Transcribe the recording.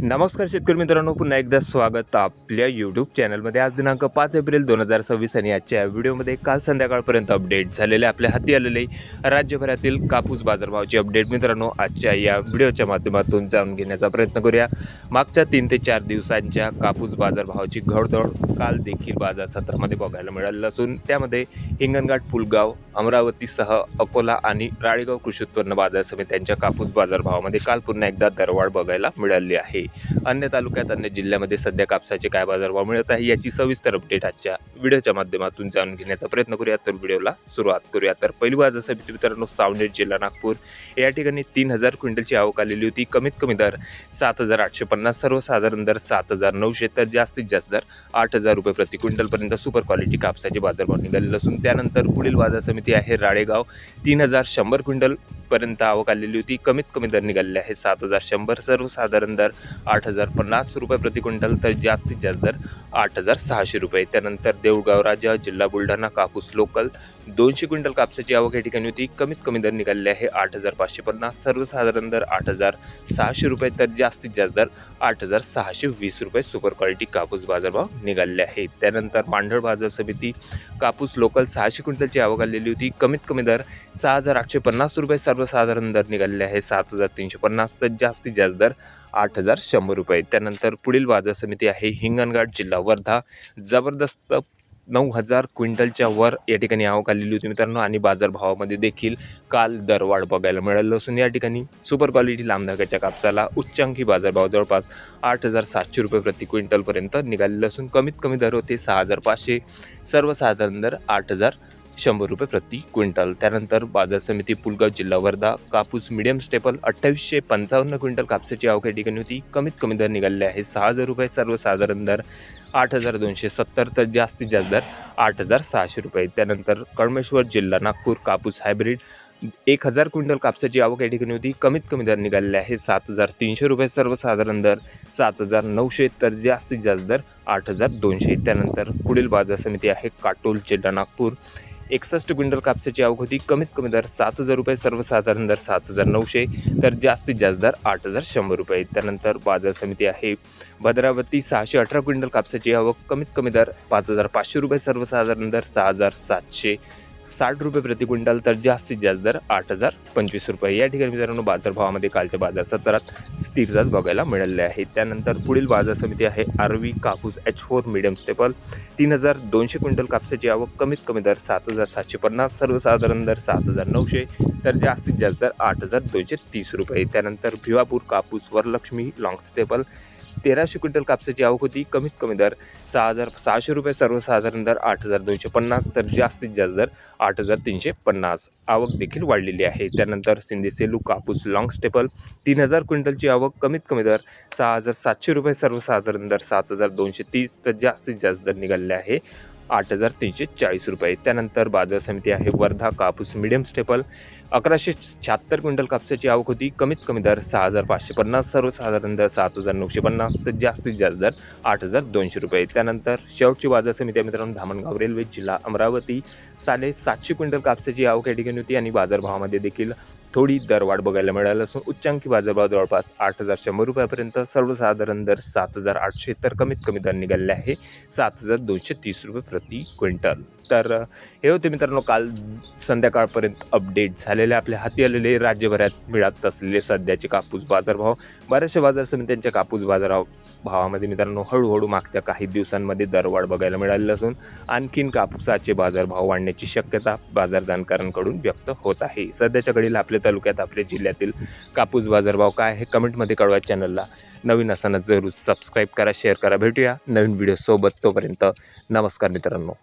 नमस्कार शेतकरी मित्रांनो, पुन्हा एकदा स्वागत आपल्या यूट्यूब चॅनलमध्ये। आज दिनांक 5 एप्रिल 2026 आणि आजच्या व्हिडिओमध्ये काल संध्याकाळपर्यंत अपडेट झालेले आपल्या हाती आलेले राज्यभरातील कापूस बाजारभावाची अपडेट मित्रांनो आजच्या या व्हिडिओच्या माध्यमातून जाणून घेण्याचा प्रयत्न करूया। मागच्या 3 ते 4 दिवसांच्या कापूस बाजारभावाची घडदौड काल देखील बाजार सत्रामध्ये बघायला मिळाली असून त्यामध्ये हिंगणघाट, पुलगाव, अमरावतीसह अकोला आणि राळेगाव कृषी उत्पन्न बाजार समित्यांच्या कापूस बाजारभावामध्ये काल पुन्हा एकदा दरवाढ बघायला मिळाली आहे। अन्य तालुक्यात, अन्य जिल्ह्यामध्ये सध्या कापसाचे काय बाजारभाव मिळत आहे याची सविस्तर अपडेट आजच्या व्हिडिओच्या माध्यमातून जाणून घेण्याचा प्रयत्न करूया। तर व्हिडिओला सुरुवात करूया। तर पहिली बाजार समिती मित्रांनो सावनेर जिल्हा नागपूर या ठिकाणी 3000 क्विंटलची आवक आलेली होती। कमीत कमी दर 7850, सर्वसाधारण दर 7900 तर जास्तीत जास्त दर 8000 रुपये प्रति क्विंटलपर्यंत सुपर क्वालिटी कापसाचे बाजारभाव निघालेले असून त्यानंतर पुढील बाजार समिती आहे राळेगाव। 3100 क्विंटल पर्यंत आवक आलेली होती। कमीत कमी दर निघालेले आहे 7100, सर्वसाधारण दर 8050 रुपये प्रति क्विंटल तर जास्तीत जास्त दर 8600 रुपये। त्यानंतर देऊळगाव राजा, जिल्हा बुलढाणा कापूस लोकल 200 क्विंटल कापसाची आवक या ठिकाणी होती। कमीत कमी दर निघालेले आहे 8550, सर्वसाधारण दर 8600 रुपये तर जास्तीत जास्त दर 8620 रुपये सुपर क्वालिटी कापूस बाजारभाव निघालेले आहेत। त्यानंतर मांढळ बाजार समिती कापूस लोकल 600 क्विंटलची आवक आलेली होती। कमीत कमी दर 6850 रुपये, सर्वसाधारण दर निघालेले आहे 7350 तर जास्तीत जास्त दर 8100 रुपये। त्यानंतर पुढील बाजार समिती आहे हिंगणघाट, जिल्हा वर्धा। जबरदस्त 9000 क्विंटलच्या वर या ठिकाणी आवक आलेली होती मित्रांनो आणि बाजारभावामध्ये देखील काल दरवाढ बघायला मिळालं असून या ठिकाणी सुपर क्वालिटी लांब धाग्याच्या कापसाला उच्चांकी बाजारभाव जवळपास 8700 रुपये प्रति क्विंटलपर्यंत निघालेलं असून कमीत कमी दर होते 6500, सर्वसाधारण दर 8100 रुपये प्रति क्विंटल। त्यानंतर बाजार समिती पुलगाव, जिल्हा वर्धा कापूस मीडियम स्टेपल 2855 क्विंटल कापसाची आवक या ठिकाणी होती। कमीत कमी दर निघालेले आहे 6000 रुपये, सर्वसाधारण दर 8270 तर जास्तीत जास्त दर 8600 रुपये। त्यानंतर कळमेश्वर, जिल्हा नागपूर कापूस हायब्रिड 1000 क्विंटल कापसाची आवक या ठिकाणी होती। कमीत कमी दर निघालेले आहे 7300 रुपये, सर्वसाधारण दर 7900 तर जास्तीत जास्त दर 8200। त्यानंतर पुढील बाजार समिती आहे काटोल, जिल्हा नागपूर 61 क्विंटल कापसाची आवक होती। कमीत कमी दर 7000 रुपये, सर्वसाधारण दर 7900 तर जास्तीत जास्त दर 8100 रुपये। त्यानंतर बाजार समिती आहे भद्रावती 618 क्विंटल कापसाची आवक। कमीत कमी दर 5500 रुपये, सर्वसाधारण दर 6760 रुपये प्रति क्विंटल तर जास्तीत जास्त दर 8025 रुपये। या ठिकाणी मित्रांनो बाजारभावामध्ये कालच्या बाजार सत्रात स्थिरताच बघायला मिळाले आहे। त्यानंतर पुढील बाजार समिती आहे आरवी कापूस H4 मीडियम स्टेपल 3200 क्विंटल कापसाची आवक। कमीत कमी दर 7750, सर्वसाधारण दर 7900 तर जास्तीत जास्त दर 8230 रुपये। त्यानंतर भिवापूर कापूस वरलक्ष्मी लॉंग स्टेपल 1300 क्विंटल कापसाची आवक होती। कमीत कमी दर 6600 रुपये, सर्वसाधारण दर 8250 तर जास्तीत जास्त दर 8350। आवक देखील वाढलेली आहे। त्यानंतर सिंधी सेलू कापूस लॉंग स्टेपल 3000 क्विंटलची आवक। कमीत कमी दर 6700 रुपये, सर्वसाधारण दर 7230 तर जास्तीत जास्त दर निघालेले आहे 8340 रुपये। त्यानंतर बाजार समिती आहे वर्धा कापूस मीडियम स्टेपल 1176 क्विंटल कापसाची आवक होती। कमीत कमी दर 6550, सर्वसाधारण दर 7950 तर जास्तीत जास्त दर 8200 रुपये। त्यानंतर शेवटची बाजार समिती मित्रांनो धामणगाव रेल्वे, जिल्हा अमरावती 750 क्विंटल कापसाची आवक या ठिकाणी होती आणि बाजारभावामध्ये देखील थोडी दरवाढ बघायला मिळाली असून उच्चांकी बाजारभाव जवळपास 8100 रुपयापर्यंत, सर्वसाधारण दर 7800 तर कमीत कमी दर निघालेले आहे 7230 रुपये प्रति क्विंटल। तर हे होते मित्रांनो काल संध्याकाळपर्यंत अपडेट झालेले आपल्या हाती आलेले राज्यभरात मिळत असलेले सध्याचे कापूस बाजारभाव। बऱ्याचशा बाजार समित्यांच्या कापूस भावामध्ये मित्रांनो हळूहळू मागच्या काही दिवसांमध्ये दरवाढ बघायला मिळाली असून आणखीन कापसाचे बाजारभाव वाढण्याची शक्यता बाजार जाणकारांकडून व्यक्त होत आहे। सध्याच्या घडीला आपल्या तालुक्यात, आपल्या जिल्ह्यातील कापूस बाजारभाव काय आहे कमेंटमध्ये कळवा। चॅनलला नवीन असताना जरूर सबस्क्राईब करा, शेअर करा। भेटूया नवीन व्हिडिओ सोबत, तोपर्यंत नमस्कार मित्रांनो।